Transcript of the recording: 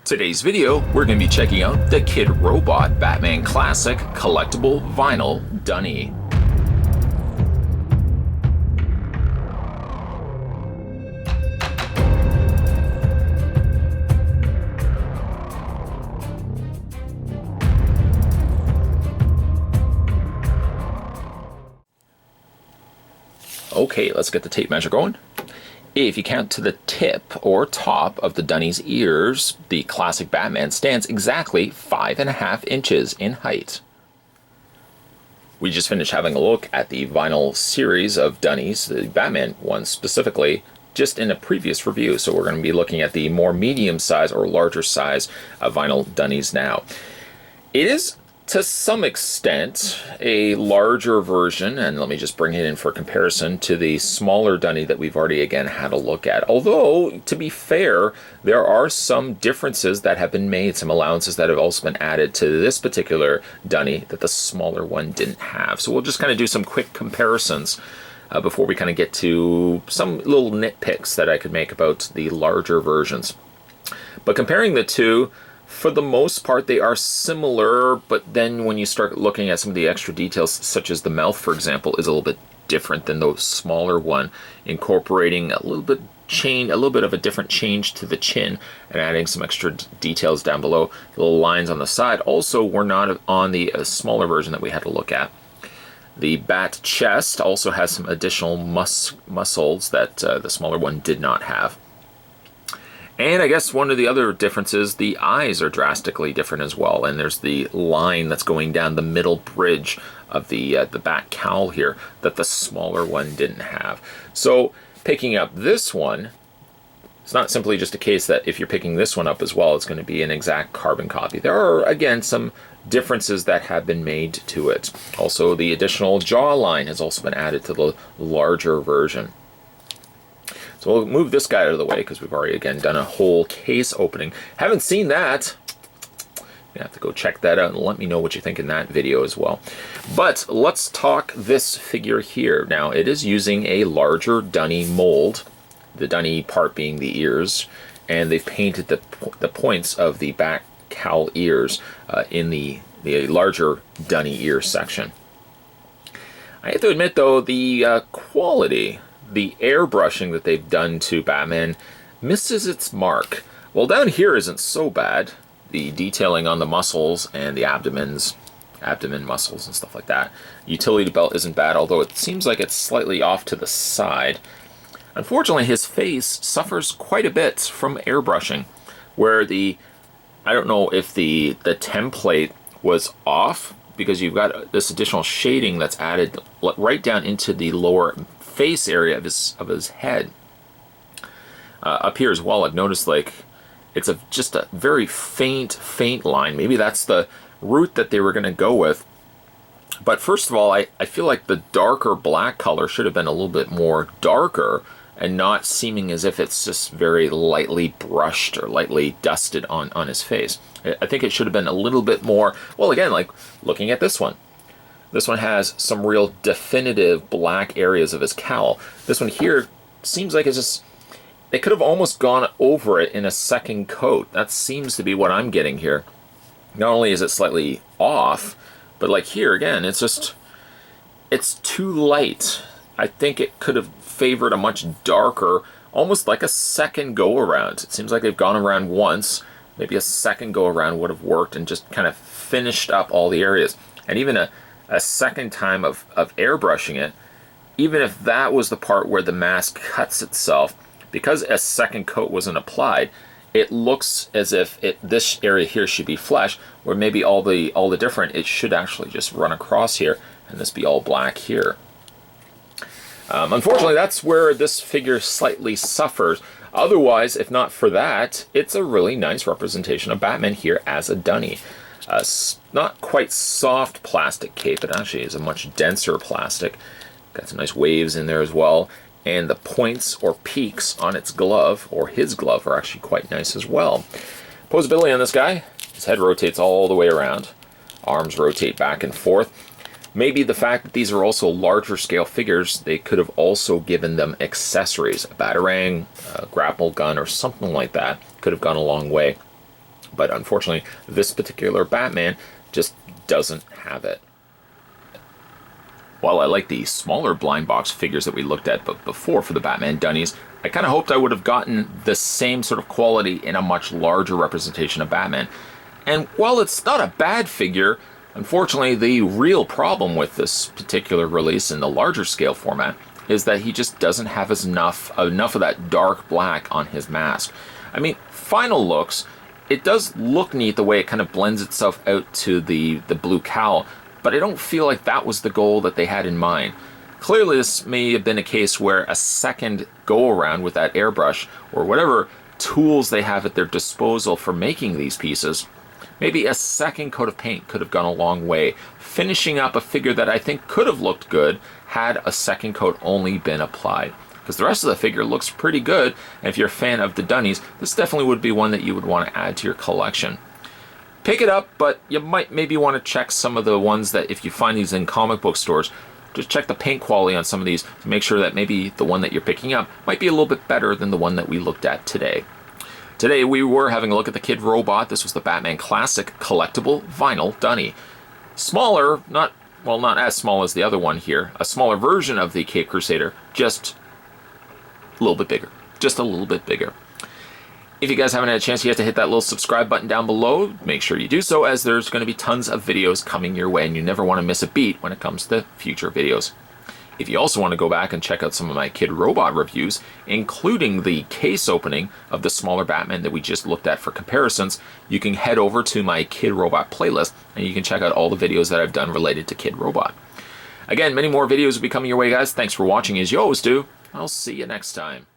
Today's video, we're going to be checking out the Kidrobot Batman Classic Collectible Vinyl Dunny. Okay, let's get the tape measure going. If you count to the tip or top of the Dunny's ears, the classic Batman stands exactly 5.5 inches in height. We just finished having a look at the vinyl series of Dunnies, the Batman one specifically, just in a previous review. So we're going to be looking at the more medium size or larger size vinyl Dunnies now. It is, to some extent, a larger version, and let me just bring it in for comparison to the smaller Dunny that we've already again had a look at. Although, to be fair, there are some differences that have been made, some allowances that have also been added to this particular Dunny that the smaller one didn't have. So we'll just kind of do some quick comparisons before we kind of get to some little nitpicks that I could make about the larger versions. But comparing the two, for the most part, they are similar, but then when you start looking at some of the extra details, such as the mouth, for example, is a little bit different than the smaller one, incorporating a little bit of a different change to the chin and adding some extra details down below. The little lines on the side also were not on the smaller version that we had to look at. The bat chest also has some additional muscles that the smaller one did not have. And I guess one of the other differences, the eyes are drastically different as well. And there's the line that's going down the middle bridge of the bat cowl here that the smaller one didn't have. So picking up this one, it's not simply just a case that if you're picking this one up as well, it's going to be an exact carbon copy. There are, again, some differences that have been made to it. Also, the additional jawline has also been added to the larger version. So we'll move this guy out of the way because we've already, again, done a whole case opening. Haven't seen that. You have to go check that out and let me know what you think in that video as well. But let's talk this figure here. Now, it is using a larger Dunny mold, the Dunny part being the ears, and they've painted the points of the back cowl ears in the larger Dunny ear section. I have to admit, though, the quality, the airbrushing that they've done to Batman misses its mark. Well, down here isn't so bad. The detailing on the muscles and the abdomen muscles and stuff like that. Utility belt isn't bad, although it seems like it's slightly off to the side. Unfortunately, his face suffers quite a bit from airbrushing, where I don't know if the template was off, because you've got this additional shading that's added right down into the lower face area of his head. Up here as well, I've noticed like it's just a very faint line. Maybe that's the route that they were going to go with. But first of all, I feel like the darker black color should have been a little bit more darker and not seeming as if it's just very lightly brushed or lightly dusted on his face. I think it should have been a little bit more, well, again, like looking at this one. This one has some real definitive black areas of his cowl. This one here seems like it's just, they could have almost gone over it in a second coat. That seems to be what I'm getting here. Not only is it slightly off, but like here again, it's too light. I think it could have favored a much darker, almost like a second go around. It seems like they've gone around once, maybe a second go around would have worked and just kind of finished up all the areas. And even a second time of airbrushing it, even if that was the part where the mask cuts itself, because a second coat wasn't applied, it looks as if this area here should be flesh, where maybe all the different, it should actually just run across here and this be all black here. Unfortunately, that's where this figure slightly suffers. Otherwise, if not for that, it's a really nice representation of Batman here as a Dunny. Not quite soft plastic cape, it actually is a much denser plastic. Got some nice waves in there as well. And the points or peaks on its glove, or his glove, are actually quite nice as well. Posability on this guy, his head rotates all the way around. Arms rotate back and forth. Maybe the fact that these are also larger scale figures, they could have also given them accessories. A batarang, a grapple gun, or something like that could have gone a long way. But unfortunately, this particular Batman just doesn't have it. While I like the smaller blind box figures that we looked at before for the Batman Dunnies, I kind of hoped I would have gotten the same sort of quality in a much larger representation of Batman. And while it's not a bad figure, unfortunately the real problem with this particular release in the larger scale format is that he just doesn't have enough of that dark black on his mask. I mean, final looks, it does look neat the way it kind of blends itself out to the blue cowl, but I don't feel like that was the goal that they had in mind. Clearly this may have been a case where a second go around with that airbrush or whatever tools they have at their disposal for making these pieces, maybe a second coat of paint could have gone a long way, finishing up a figure that I think could have looked good had a second coat only been applied. Because the rest of the figure looks pretty good, and if you're a fan of the Dunnies, this definitely would be one that you would want to add to your collection. Pick it up, but you might maybe want to check some of the ones that, if you find these in comic book stores, just check the paint quality on some of these to make sure that maybe the one that you're picking up might be a little bit better than the one that we looked at today. Today we were having a look at the Kidrobot. This was the Batman Classic Collectible Vinyl Dunny. Smaller, not as small as the other one here, a smaller version of the Cape Crusader, just a little bit bigger. Just a little bit bigger. If you guys haven't had a chance yet to hit that little subscribe button down below, make sure you do so, as there's going to be tons of videos coming your way and you never want to miss a beat when it comes to future videos. If you also want to go back and check out some of my Kidrobot reviews, including the case opening of the smaller Batman that we just looked at for comparisons, you can head over to my Kidrobot playlist and you can check out all the videos that I've done related to Kidrobot. Again, many more videos will be coming your way, guys. Thanks for watching as you always do. I'll see you next time.